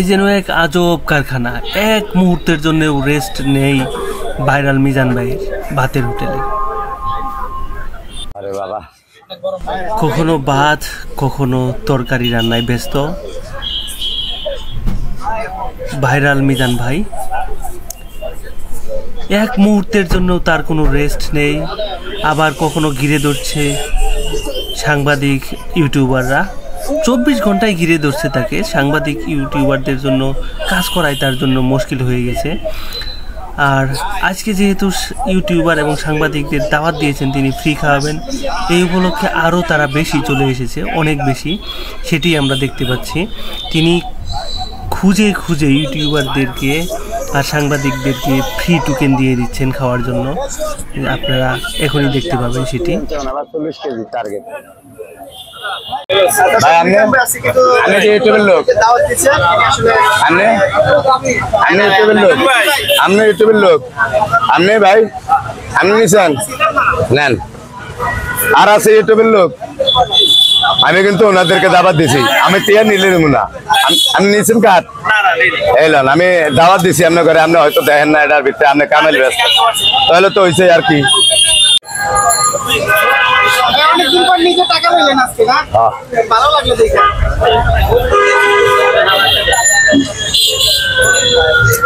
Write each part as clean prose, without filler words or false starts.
এই যেন এক আজব কারখানা, এক মুহূর্তের জন্য রেস্ট নেই ভাইরাল মিজান ভাইয়ের ভাতের হোটেলে। আরে বাবা, কখনো ভাত কখনো তরকারি রান্নায় ব্যস্ত ভাইরাল মিজান ভাই। এক মুহূর্তের জন্য তার কোনো রেস্ট নেই। আবার কখনো ঘিরে ধরছে সাংবাদিক ইউটিউবাররা, 24 ঘন্টায় ঘিরে ধরছে তাকে। সাংবাদিক ইউটিউবারদের জন্য কাজ করাই তার জন্য মুশকিল হয়ে গেছে। আর আজকে যেহেতু ইউটিউবার এবং সাংবাদিকদের দাওয়াত দিয়েছেন তিনি ফ্রি খাওয়াবেন, এই উপলক্ষে আরও তারা বেশি চলে এসেছে, অনেক বেশি। সেটি আমরা দেখতে পাচ্ছি। তিনি খুঁজে খুঁজে ইউটিউবারদেরকে আর সাংবাদিকদেরকে ফ্রি টোকেন দিয়ে দিচ্ছেন খাওয়ার জন্য। আপনারা এখনই দেখতে পাবেন সেটি। 40 কেজি টার্গেট। ভাই আপনি ইউটিউবের লোক, আপনি ইউটিউবের লোক, আপনি ভাই আপনি নিছেন নেন। আর আছে ইউটিউবের লোক, আমি কিন্তু ওনাদেরকে দাওয়াত দিছি। আমি টিয়া নিলে দেবো না। আপনি নিয়েছেন কাঠ এলেন, আমি দাওয়াত দিছি আপনার ঘরে। আপনি হয়তো দেখেন না, এটার ভিতরে আপনি কামাইল ব্যস্ত, তাহলে তো হয়েছে আর কি।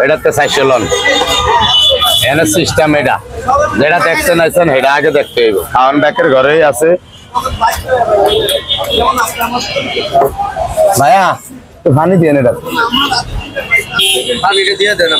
এটাতে 400 লন এনে সিস্টেম। এটা যেটা দেখছেন আছেন সেটা আগে দেখতে হইব। খাওয়ান ব্যাকের ঘরেই আছে। ভাইয়া তো পানি দিয়ে এটা দিয়ে দেন।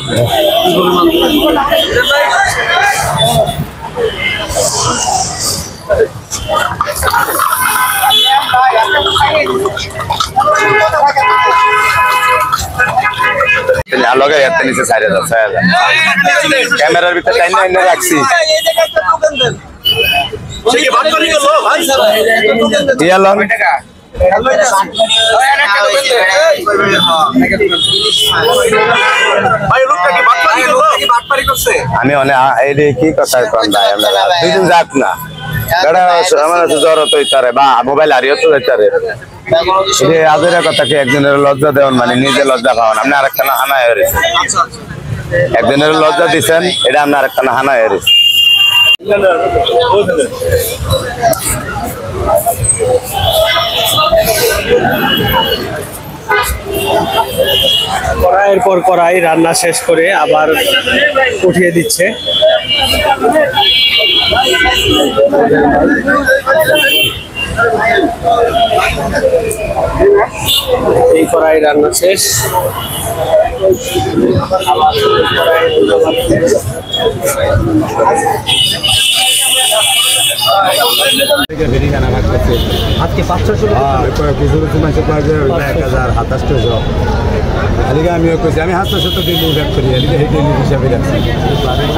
ক্যামেরার ভিতরে টাইনে রাখছি। আমি কি কথা দুইদিন যাক না জ্বর তো ইতারে বা মোবাইল হারিয়ে তো ইতারে। আজের কথাকে একজনের লজ্জা দেওয়ান মানে নিজে লজ্জা পাওয়ান। আপনি আরেকটা হানা হয়ে একজনের লজ্জা দিচ্ছেন, এটা আপনি আরেকটা হানা হয়ে কড়াইয়ের পর কড়াই রান্না শেষ করে আবার উঠিয়ে দিচ্ছে। এই কড়াই রান্না শেষ। আজকে 500 কিছু কিছু মানুষের 1027 এদিকে আমিও কইছি আমি 700 দিন ব্যাক করি। এদিকে সেই ডেলি হিসাবে রাখছি।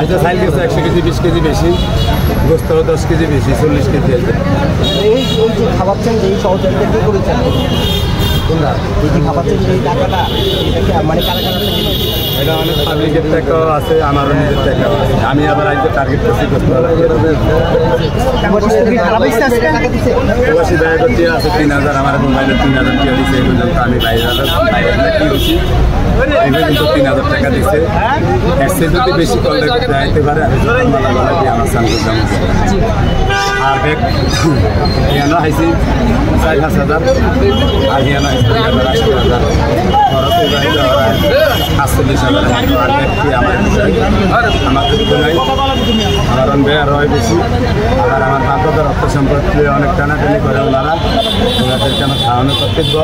আচ্ছা চাইল গেছে 100 কেজি 20 কেজি বেশি, গোস্ত 10 কেজি বেশি, 40 কেজি আছে। এই যে খাওয়াচ্ছেন, এই সহযোগিতা কি করেছেন? কোনটা এই যে খাওয়াচ্ছেন, এই টাকাটা এটা মানে কারা কারা থেকে? এটা অনেক পাবলিকের টাকাও আছে, আমারও নিজের টাকাও আছে। আমি আবার আজকে টার্গেট করছি প্রবাসী ব্যাগ আছে 3000, আমার মোবাইলে 3000 টাকা দিচ্ছে। এই পর্যন্ত আমি বাইরে কিনছি, এই পর্যন্ত 3000 টাকা দিচ্ছে। এর চেয়ে যদি বেশি করলে যাইতে পারে আমি মালা দিয়ে আমার সামনে যাবো। আর ব্যাগ হিয়ানো হাইছি 4-5 হাজার, আর হিয়ানো হাইছি 80,000 খরচ হয়ে যায় 48,000। আর ব্যাগ কি আমার কিছু নাই, আমার বেয়ার হয় বেশি। আবার আমার বাপদের অর্থ সম্পর্কে অনেক টানাটানি করে ওনারা, ওনাদেরকে আমার খাওয়ানো কর্তব্য।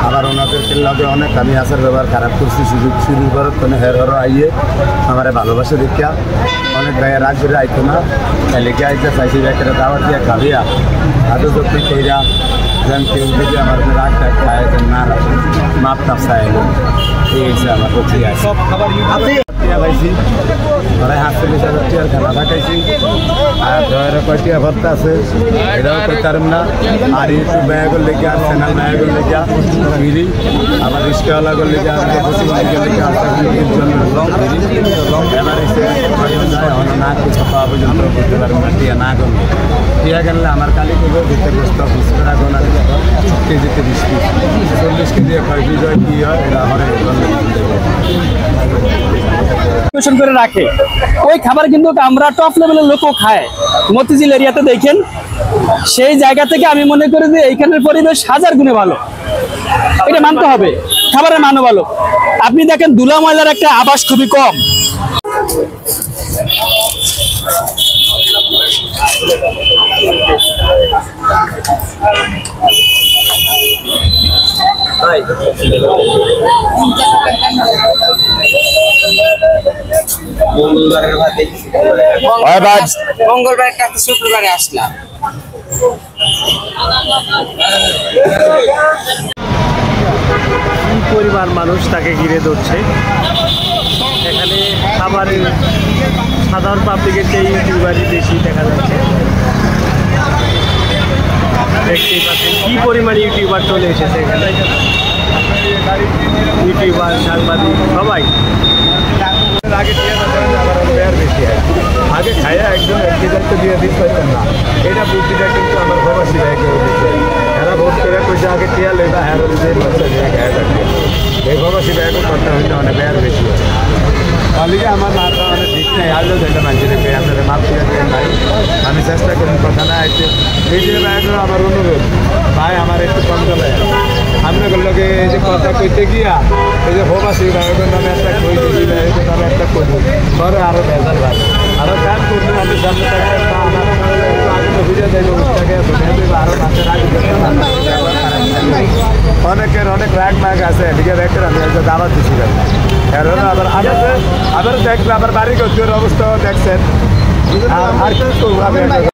আবার ওনাদেরকে লাগে অনেক আমি আসার ব্যবহার খারাপ করছি, সুযোগ শুরু করার কোনো হেরো আইয়ে আমার ভালোবাসা দেখিয়া অনেক ভাইয়ের রাগ করে আইতো না। লেগে আইতে চাইছি ব্যাগটা দাওয়াত দিয়ে খাবিয়া আদৌ যত্ন কইরা যেন কেউ যদি আমার রাগ টাগ খায় যেন না মাপ টাপ চাই। এই হচ্ছে আমার প্রক্রিয়া। টিয়া পাইছি ওরা 48,000 টিয়ার খেলা দেখাইছি আর ধরে কয়টিয়া ভর্তা আছে এটাও করতে পারব না আর ইউটিউব ব্যাগের লেগে আর চ্যানেল ব্যাগের লেগে ফিরি আবার রিস্কাওয়ালাগের লেগে আর এবার এসে না কিছু পাওয়া পর্যন্ত করতে পারবো না টিয়া না করলে টিয়া গেলে আমার কালি করবো ভিতরে বসতে 20 টাকা গোনা কেজিতে 20 পিস 40 কেজি হয় বিজয় কি হয় এটা আমার করে রাখে ওই খাবার কিন্তু আমরা টপ লেভেলের লোকও খায় মতিঝিল এরিয়াতে দেখেন সেই জায়গা থেকে আমি মনে করি যে এইখানের পরিবেশ 1000 গুণে ভালো এটা মানতে হবে খাবারের মানও ভালো আপনি দেখেন ধুলা ময়লার একটা আভাস খুবই কম মঙ্গলবার একটা শুক্রবারে আসলাম পরিবার মানুষ তাকে ঘিরে ধরছে এখানে খাবারের সাধারণ পাবলিকের চেয়ে ইউটিউবারই বেশি দেখা যাচ্ছে দেখতেই পাচ্ছেন কি পরিমাণ ইউটিউবার চলে এসেছে এখানে ইউটিউবার সাংবাদিক সবাই আগে বেশি হয় আগে খাইয়া একজন একদিকে দিয়ে দিতে পারতাম না এটা বুদ্ধিটা কিন্তু আমার প্রবাসী ব্যাগে এরা ভোট করে কইছে আগে টিয়া লেবা হ্যাঁ এই প্রবাসী ব্যাগও করতে হইলে অনেক ব্যয় বেশি হয় তাহলে আমার মাথা অনেক ঠিক নেই আরও যেটা মানছি রেখে আপনাদের মাপ করে দেবেন ভাই আমি চেষ্টা করুন কথা না আছে এই যে ব্যাগও আমার অনুরোধ ভাই আমার একটু কম চলে আপনাদের লোকে এই যে কথা কইতে গিয়া এই যে প্রবাসী ব্যাগের নামে একটা কই দিবি ব্যাগের নামে একটা করবো পরে আরও বেজার ভাই আরও কাজ করলে আমি সামনে থাকতে আগে তো বুঝে দেবো ওটাকে আরও মাসের আগে অনেকের অনেক রাগ মাগ আছে এদিকে ব্যাগের আমি একটা দাওয়াত দিচ্ছি কারণ আবার দেখলে আবার বাড়ি করতে অবস্থাও দেখছেন আর কি